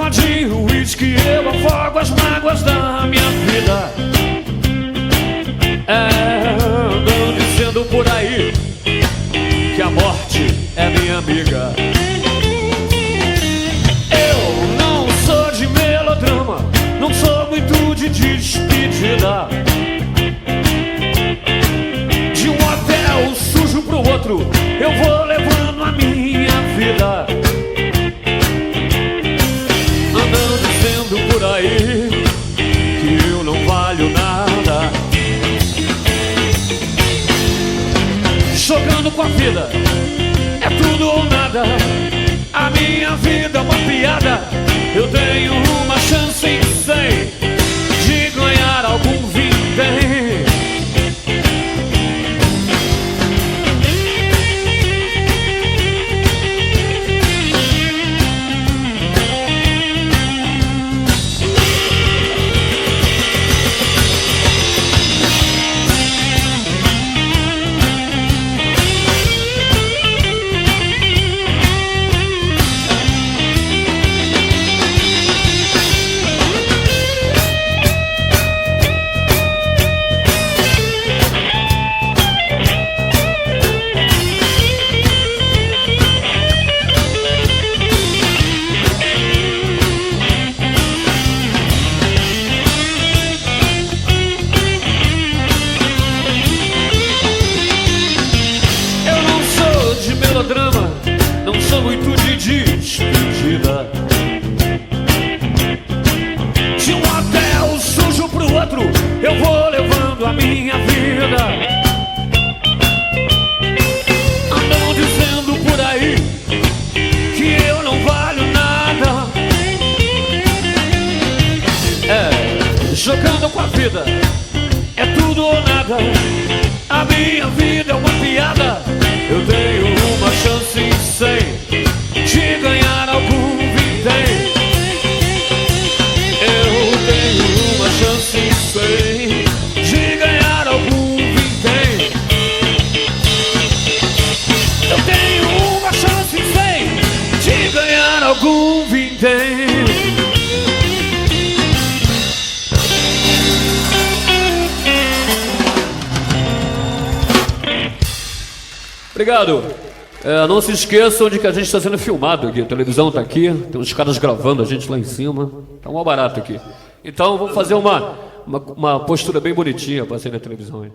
geladinho, uísque, eu afogo as mágoas da minha vida. Andam dizendo por aí que a morte é minha amiga. Eu não sou de melodrama, não sou muito de despedida. De um hotel sujo pro outro, eu vou levando a minha vida. Andam dizendo por aí que eu não valho nada. Jogando com a vida, é tudo ou nada. A minha vida é uma piada. Eu tenho uma chance em 100 de ganhar algum vintém. Melodrama, não sou muito de despedida. De um hotel sujo pro outro, eu vou levando a minha vida. Andam dizendo por aí que eu não valho nada. Jogando com a vida, é tudo ou nada. A minha vida é uma piada. Eu tenho uma chance em 100 de ganhar algum vintém. Eu tenho uma chance em 100 de ganhar algum vintém. Eu tenho uma chance em 100 de ganhar algum vintém. Obrigado. Não se esqueçam de que a gente está sendo filmado aqui. A televisão está aqui, tem uns caras gravando a gente lá em cima. Tá mó barato aqui. Então vamos fazer uma postura bem bonitinha para sair na televisão aí.